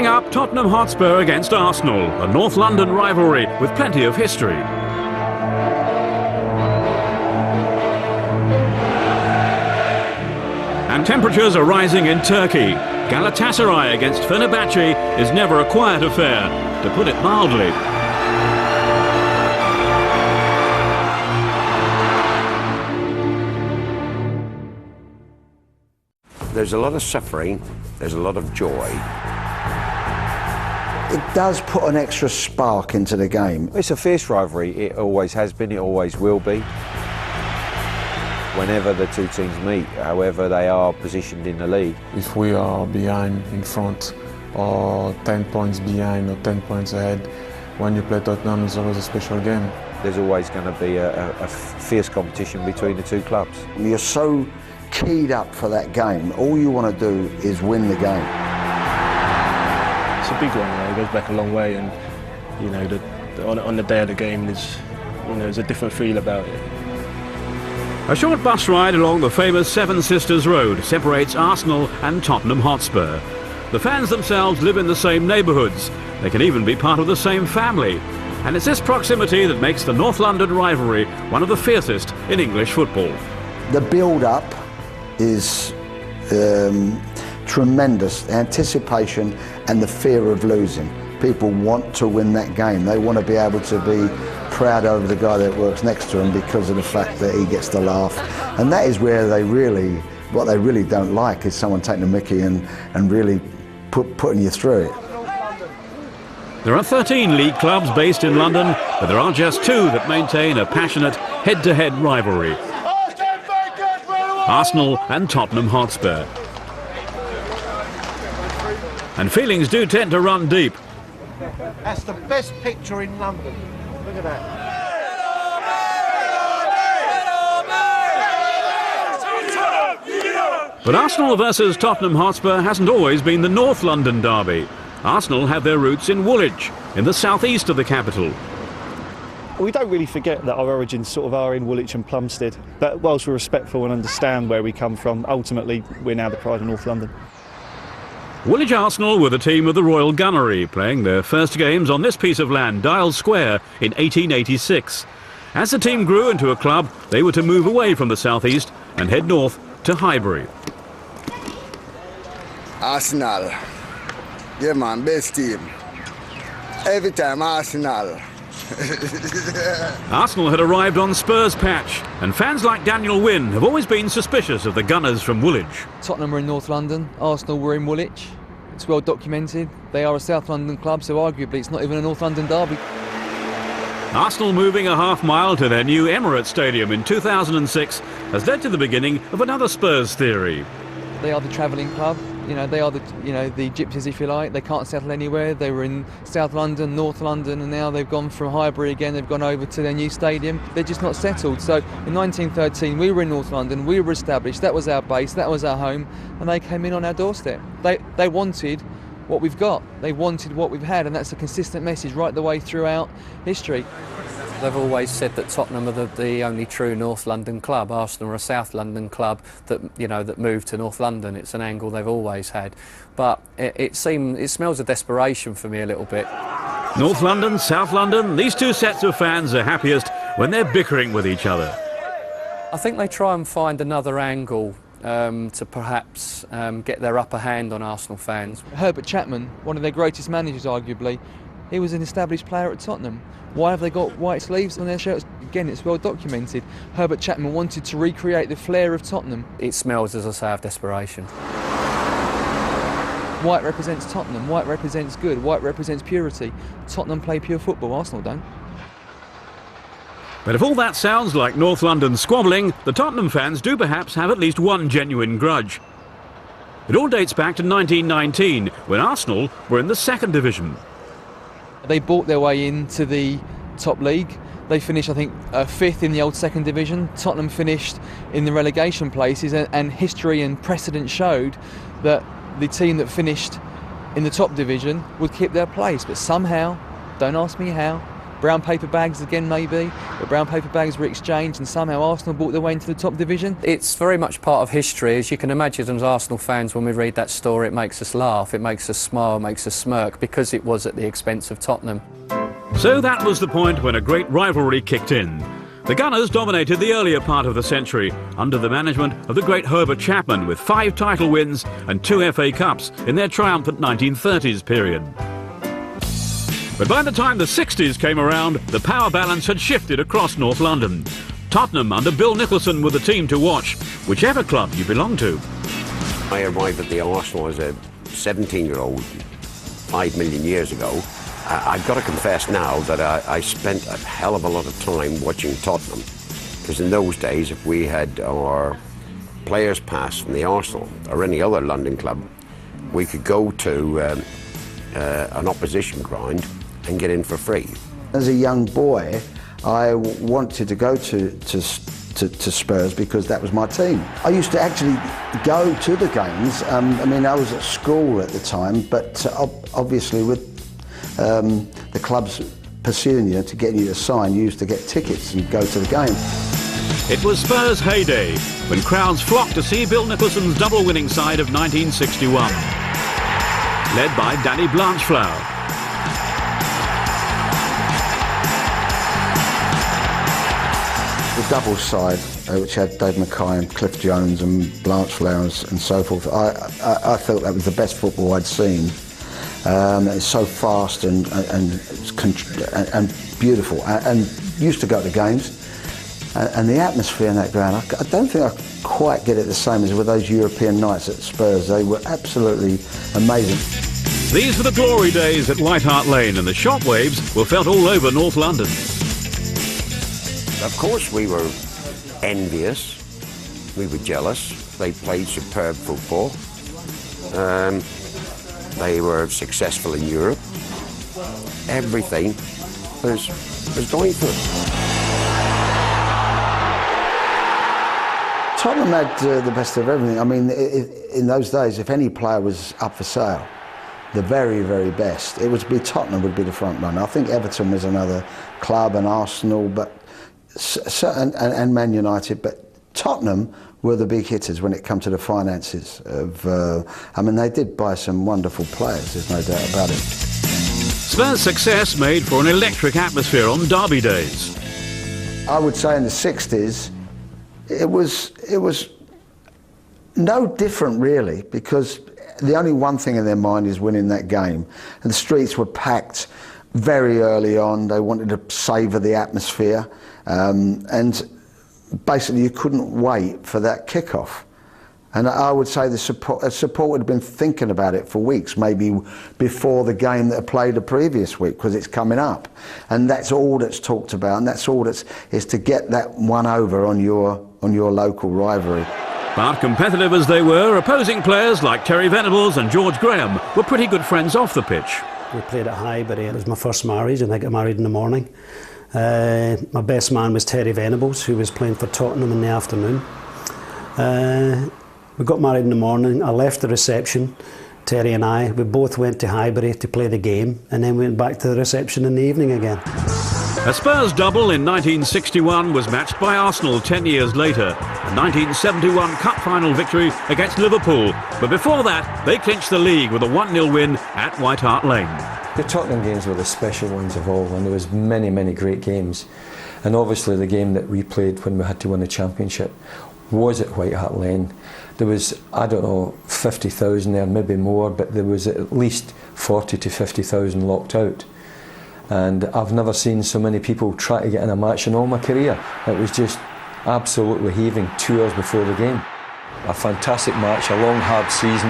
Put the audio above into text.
up, Tottenham Hotspur against Arsenal, a North London rivalry with plenty of history. And temperatures are rising in Turkey. Galatasaray against Fenerbahce is never a quiet affair, to put it mildly. There's a lot of suffering, there's a lot of joy. It does put an extra spark into the game. It's a fierce rivalry, it always has been, it always will be. Whenever the two teams meet, however they are positioned in the league. If we are behind in front, or 10 points behind, or 10 points ahead, when you play Tottenham, it's always a special game. There's always going to be a fierce competition between the two clubs. You're so keyed up for that game. All you want to do is win the game. It's a big one, it goes back a long way, and on the day of the game, there's a different feel about it. A short bus ride along the famous Seven Sisters Road separates Arsenal and Tottenham Hotspur. The fans themselves live in the same neighbourhoods. They can even be part of the same family. And it's this proximity that makes the North London rivalry one of the fiercest in English football. The build-up is tremendous. Anticipation and the fear of losing. People want to win that game. They want to be able to be proud over the guy that works next to him because of the fact that he gets to laugh. And that is where what they really don't like is someone taking a mickey and really putting you through it. There are 13 league clubs based in London, but there are just 2 that maintain a passionate head-to-head rivalry. Arsenal and Tottenham Hotspur. And feelings do tend to run deep. That's the best picture in London. Look at that. But Arsenal versus Tottenham Hotspur hasn't always been the North London derby. Arsenal have their roots in Woolwich, in the southeast of the capital. We don't really forget that our origins sort of are in Woolwich and Plumstead, but whilst we're respectful and understand where we come from, ultimately we're now the pride of North London. Woolwich Arsenal were the team of the Royal Gunnery, playing their first games on this piece of land, Dial Square, in 1886. As the team grew into a club, they were to move away from the southeast and head north to Highbury. Arsenal. Yeah man, best team. Every time Arsenal. Arsenal had arrived on Spurs patch, and fans like Daniel Wynne have always been suspicious of the Gunners from Woolwich. Tottenham were in North London, Arsenal were in Woolwich. It's well documented. They are a South London club, so arguably it's not even a North London derby. Arsenal moving a half-mile to their new Emirates Stadium in 2006 has led to the beginning of another Spurs theory. They are the travelling club. They are the gypsies, if you like. They can't settle anywhere. They were in South London, North London, and now they've gone from Highbury again. They've gone over to their new stadium. They're just not settled. So in 1913, we were in North London. We were established. That was our base. That was our home. And they came in on our doorstep. They wanted what we've got. They wanted what we've had, and that's a consistent message right the way throughout history. They've always said that Tottenham are the only true North London club. Arsenal are a South London club that moved to North London. It's an angle they've always had. But it smells of desperation for me a little bit. North London, South London, these two sets of fans are happiest when they're bickering with each other. I think they try and find another angle to perhaps get their upper hand on Arsenal fans. Herbert Chapman, one of their greatest managers arguably, he was an established player at Tottenham. Why have they got white sleeves on their shirts? Again, it's well documented. Herbert Chapman wanted to recreate the flair of Tottenham. It smells, as I say, of desperation. White represents Tottenham, white represents good, white represents purity. Tottenham play pure football, Arsenal don't. But if all that sounds like North London squabbling, the Tottenham fans do perhaps have at least one genuine grudge. It all dates back to 1919, when Arsenal were in the second division. They bought their way into the top league. They finished, I think, 5th in the old second division. Tottenham finished in the relegation places, and history and precedent showed that the team that finished in the top division would keep their place. But somehow, don't ask me how, brown paper bags again maybe, but brown paper bags were exchanged and somehow Arsenal brought their way into the top division. It's very much part of history. As you can imagine, as Arsenal fans, when we read that story, it makes us laugh, it makes us smile, it makes us smirk, because it was at the expense of Tottenham. So that was the point when a great rivalry kicked in. The Gunners dominated the earlier part of the century under the management of the great Herbert Chapman, with 5 title wins and 2 FA Cups in their triumphant 1930s period. But by the time the 60s came around, the power balance had shifted across North London. Tottenham under Bill Nicholson were the team to watch, whichever club you belong to. I arrived at the Arsenal as a 17-year-old 5 million years ago. I've got to confess now that I spent a hell of a lot of time watching Tottenham, because in those days, if we had our players pass from the Arsenal or any other London club, we could go to an opposition ground and get in for free. As a young boy, I wanted to go to Spurs because that was my team. I used to actually go to the games. I mean, I was at school at the time, but obviously with the clubs pursuing you to get you to sign, you used to get tickets and go to the game. It was Spurs' heyday, when crowds flocked to see Bill Nicholson's double-winning side of 1961, led by Danny Blanchflower. The double side, which had Dave Mackay and Cliff Jones and Blanchflower and so forth, I felt that was the best football I'd seen. It's so fast and beautiful, and used to go to games, and the atmosphere in that ground, I don't think I quite get it the same as with those European nights at Spurs. They were absolutely amazing. These were the glory days at White Hart Lane, and the shockwaves were felt all over North London. Of course we were envious, we were jealous. They played superb football. They were successful in Europe. Everything was going for them. Tottenham had the best of everything. I mean, in those days, if any player was up for sale, the very, very best, it would be Tottenham would be the front runner. I think Everton was another club, and Arsenal, and Man United, but Tottenham were the big hitters when it come to the finances. I mean, they did buy some wonderful players, there's no doubt about it. Spurs' success made for an electric atmosphere on derby days. I would say in the 60s, it was no different really, because the only one thing in their mind is winning that game. And the streets were packed very early on. They wanted to savour the atmosphere, and basically you couldn't wait for that kickoff. And I would say the support would have been thinking about it for weeks, maybe before the game that had played the previous week, because it's coming up. And that's all that's talked about, and that's all is to get that one over on your local rivalry. But competitive as they were, opposing players like Terry Venables and George Graham were pretty good friends off the pitch. We played at Highbury. It was my first marriage, and I got married in the morning. My best man was Terry Venables, who was playing for Tottenham in the afternoon. We got married in the morning. I left the reception, Terry and I. We both went to Highbury to play the game, and then went back to the reception in the evening again. A Spurs double in 1961 was matched by Arsenal 10 years later, a 1971 Cup final victory against Liverpool. But before that, they clinched the league with a 1-0 win at White Hart Lane. The Tottenham games were the special ones of all, and there was many, many great games. And obviously the game that we played when we had to win the championship was at White Hart Lane. There was, I don't know, 50,000 there, maybe more, but there was at least 40 to 50,000 locked out. And I've never seen so many people try to get in a match in all my career. It was just absolutely heaving 2 hours before the game. A fantastic match, a long, hard season.